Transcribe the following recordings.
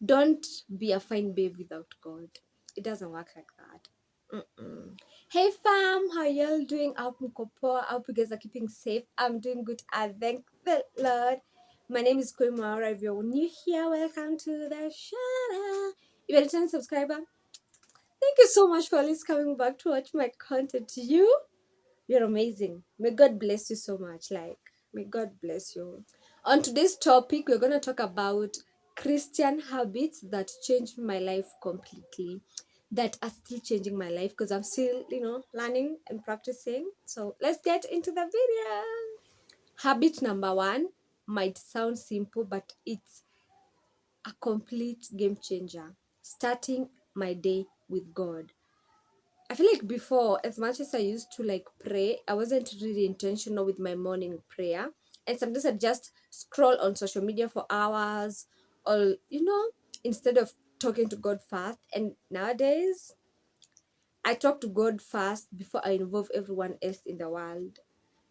Don't be a fine babe without God. It doesn't work like that. Mm-mm. Hey fam, how y'all doing? I hope mko poa. I hope you guys are keeping safe. I'm doing good. I thank the Lord. My name is Koimara. If you're new here, welcome to the channel. If you're a returning subscriber, thank you so much for always coming back to watch my content. You're amazing. May God bless you so much. May God bless you. On today's topic, we're going to talk about Christian habits that changed my life completely, that are still changing my life because I'm still, learning and practicing. So let's get into the video. Habit number one might sound simple, but it's a complete game changer. Starting my day with God. I feel like before, as much as I used to pray, I wasn't really intentional with my morning prayer. And sometimes I just scroll on social media for hours, or instead of talking to God first. And nowadays, I talk to God first before I involve everyone else in the world.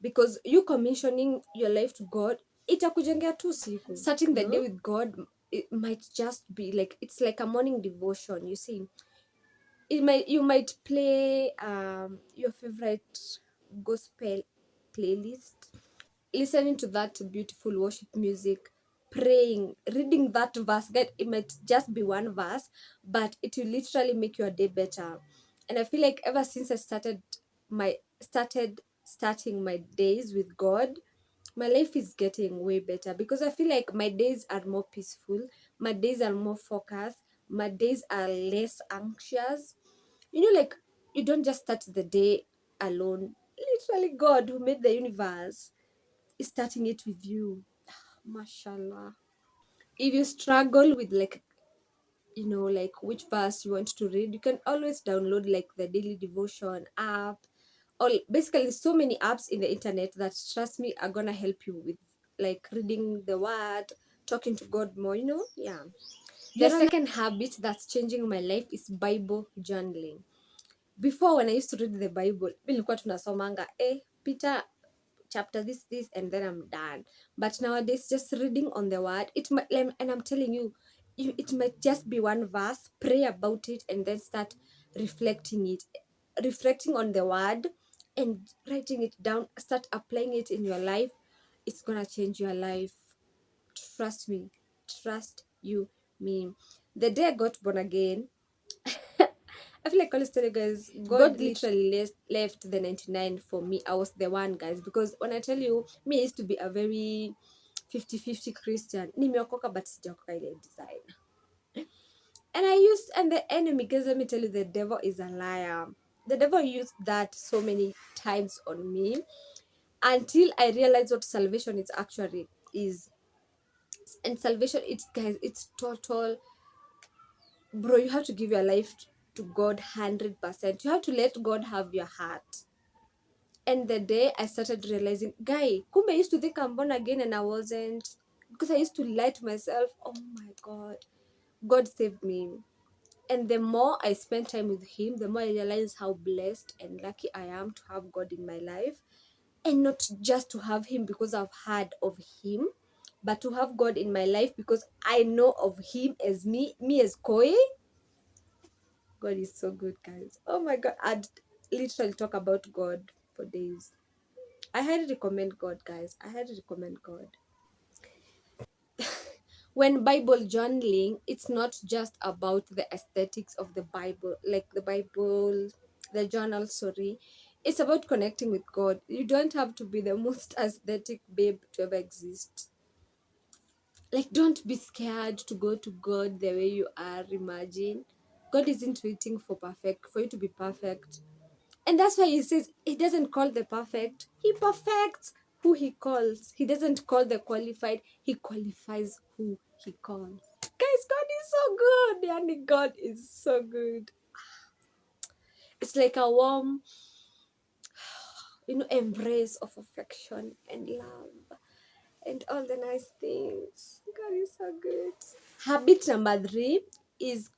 Because you commissioning your life to God, itakujengea tu siku. Starting the day with God, it might just be it's like a morning devotion, you see. You might play your favorite gospel playlist, listening to that beautiful worship music, praying, reading that verse. That it might just be one verse, but it will literally make your day better. And I feel like ever since I starting my days with God, my life is getting way better because I feel like my days are more peaceful, my days are more focused, my days are less anxious. You don't just start the day alone. Literally, God, who made the universe, is starting it with you. Mashallah. If you struggle with which verse you want to read, you can always download the daily devotion app, or basically so many apps in the internet that, trust me, are gonna help you with reading the word, talking to God more. Yeah. The second habit that's changing my life is Bible journaling. Before, when I used to read the Bible, nilikuwa tunasomanga Peter chapter this and then I'm done. But nowadays, just reading on the word, it might, and I'm telling you, it might just be one verse, pray about it, and then start reflecting on the word and writing it down, start applying it in your life. It's gonna change your life. Trust me. Trust you me. The day I got born again, I feel like I always tell you guys, God literally left the 99 for me. I was the one, guys, because when I tell you, me, I used to be a very 50-50 Christian. Nimeokoka, but sijaokoka ile design. And the enemy, guys, let me tell you, the devil is a liar. The devil used that so many times on me until I realized what salvation is actually is. And salvation, it's total. Bro, you have to give your life to God 100%. You have to let God have your heart. And the day I started realizing, guy, kumbe I used to think I'm born again and I wasn't. Because I used to lie to myself. Oh my God. God saved me. And the more I spend time with Him, the more I realize how blessed and lucky I am to have God in my life. And not just to have Him because I've heard of Him, but to have God in my life because I know of Him as me as Koi. God is so good, guys. Oh my God. I'd literally talk about God for days. I highly recommend God, guys. I highly recommend God. When Bible journaling, it's not just about the aesthetics of the Bible, the journal, sorry. It's about connecting with God. You don't have to be the most aesthetic babe to ever exist. Don't be scared to go to God the way you are. Imagine. God isn't waiting for you to be perfect. And that's why He says He doesn't call the perfect. He perfects who He calls. He doesn't call the qualified. He qualifies who He calls. Guys, God is so good. Yani, God is so good. It's like a warm, embrace of affection and love and all the nice things. God is so good. Habit number 3 is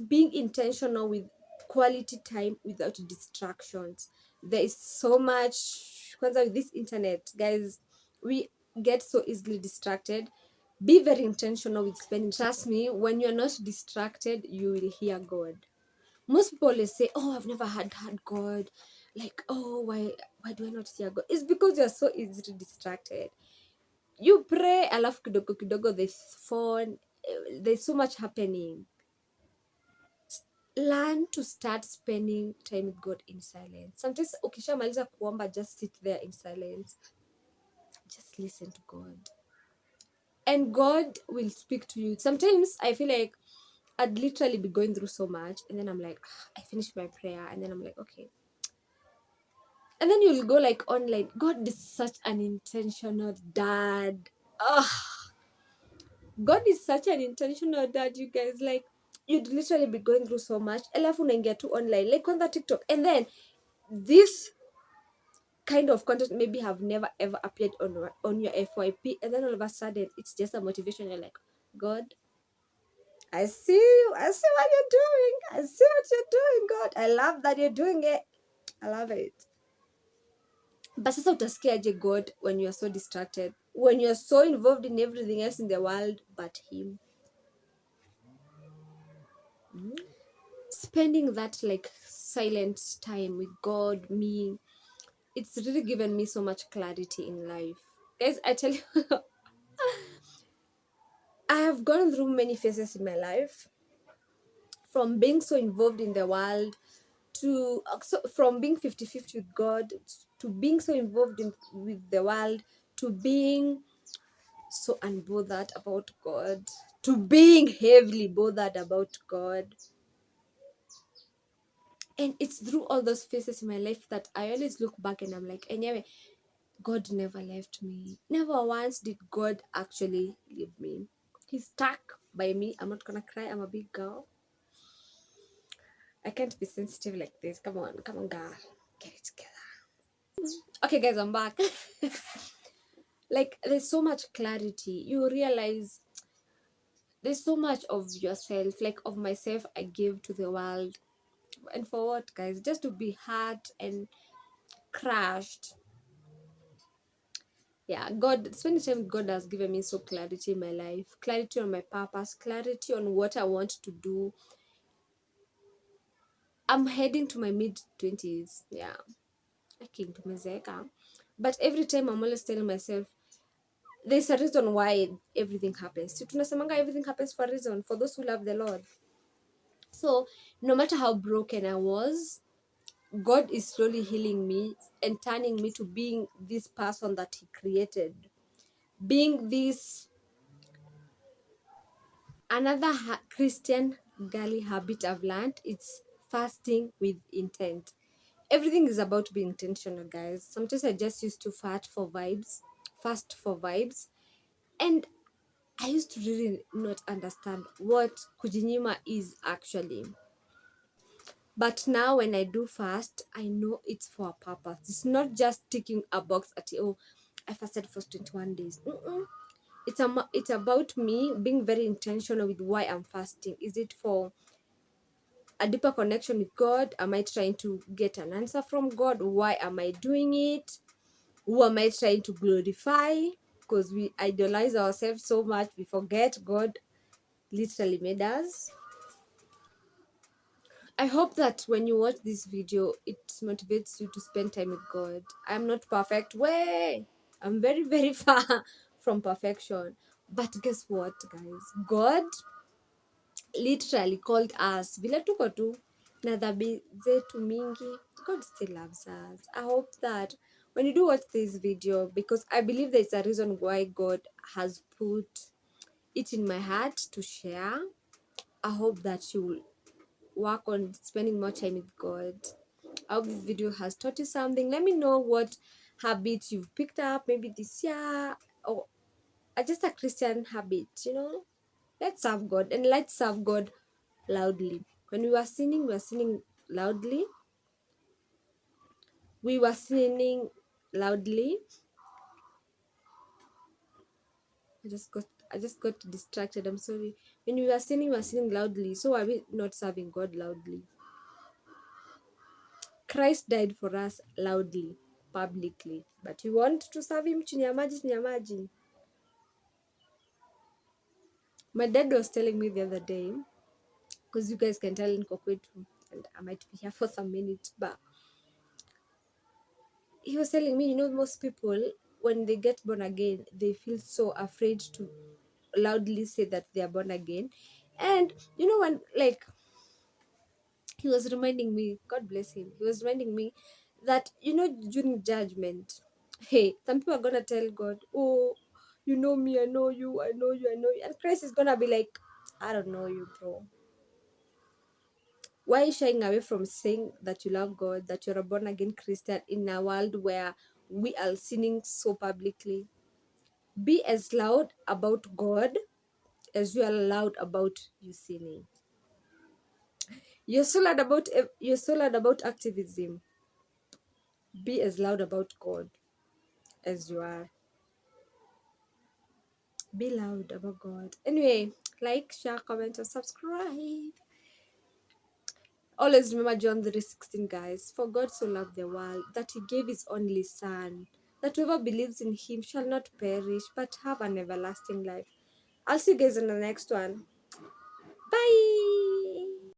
being intentional with quality time without distractions. There is so much, kwanza with this internet, guys, we get so easily distracted. Be very intentional with spending. Trust me, when you're not distracted, you will hear God. Most people always say, "Oh, I've never had God." Like, "Oh, why do I not hear God?" It's because you're so easily distracted. You pray, alafu kidogo kidogo, there's phone, there's so much happening. Learn to start spending time with God in silence. Sometimes ukishamaliza kuomba, just sit there in silence. Just listen to God. And God will speak to you. Sometimes I feel like I'd literally be going through so much, and then I'm like, I finished my prayer, and then I'm like, okay. And then you'll go like online. God is such an intentional dad. God is such an intentional dad, you guys. Like, you'd literally be going through so much. Alafu unaingia tu online, like on the TikTok. And then this kind of content maybe have never ever appeared on your FYP. And then all of a sudden, it's just a motivation. You're like, God, I see you. I see what you're doing. I see what you're doing, God. I love that you're doing it. I love it. But sasa utasikiaje God when you're so distracted, when you're so involved in everything else in the world but him? Spending that like silent time with God, me, it's really given me so much clarity in life. Guys, I tell you, I have gone through many phases in my life, from being so involved in the world to from being 50-50 with God, to being so involved with the world, to being so unbothered about God, to being heavily bothered about God. And it's through all those phases in my life that I always look back and I'm like, anyway, God never left me. Never once did God actually leave me. He's stuck by me. I'm not gonna cry. I'm a big girl. I can't be sensitive like this. Come on, girl. Get it together. Okay, guys, I'm back. Like, there's so much clarity. You realize there's so much of yourself, like of myself, I give to the world. And for what, guys? Just to be hurt and crushed. Yeah, God, spending time with God has given me so clarity in my life, clarity on my purpose, clarity on what I want to do. I'm heading to my mid-20s. Yeah. Okay, tumezeka. But every time I'm always telling myself, there's a reason why everything happens. Si tunasemanga everything happens for a reason, for those who love the Lord. So no matter how broken I was, God is slowly healing me and turning me to being this person that He created. Being this another Christian girly habit I've learned, it's fasting with intent. Everything is about being intentional, guys. Sometimes I just used to fast for vibes. And I used to really not understand what kujinyima is actually. But now when I do fast, I know it's for a purpose. It's not just ticking a box at, oh, I fasted for 21 days. It's about me being very intentional with why I'm fasting. Is it for a deeper connection with God? Am I trying to get an answer from God? Why am I doing it? Who am I trying to glorify? Because we idolize ourselves so much, we forget God literally made us. I hope that when you watch this video, it motivates you to spend time with God. I'm not perfect. Way, I'm very, very far from perfection. But guess what, guys? God literally called us. Vile tuko tu na dhambi zetu mingi, God still loves us. I hope that when you do watch this video, because I believe there's a reason why God has put it in my heart to share. I hope that you will work on spending more time with God. I hope this video has taught you something. Let me know what habits you've picked up maybe this year, or just a Christian habit, Let's serve God, and let's serve God loudly. When we were singing loudly. We were singing loudly. I just got distracted. I'm sorry. When we were singing loudly. So are we not serving God loudly? Christ died for us loudly, publicly. But we want to serve him chini ya maji, chini ya maji. My dad was telling me the other day, because you guys can tell in Kokwetu, and I might be here for some minutes, but he was telling me, most people, when they get born again, they feel so afraid to loudly say that they are born again. And when, like, he was reminding me, God bless him, he was reminding me that, during judgment, hey, some people are gonna tell God, oh, you know me, I know you, I know you, I know you. And Christ is gonna be like, I don't know you, bro. Why are you shying away from saying that you love God, that you're a born again Christian in a world where we are sinning so publicly? Be as loud about God as you are loud about you sinning. You're so loud about activism. Be as loud about God as you are. Be loud about God. Anyway, like, share, comment, and subscribe. Always remember John 3:16, guys. For God so loved the world that he gave his only son, that whoever believes in him shall not perish but have an everlasting life. I'll see you guys in the next one. Bye.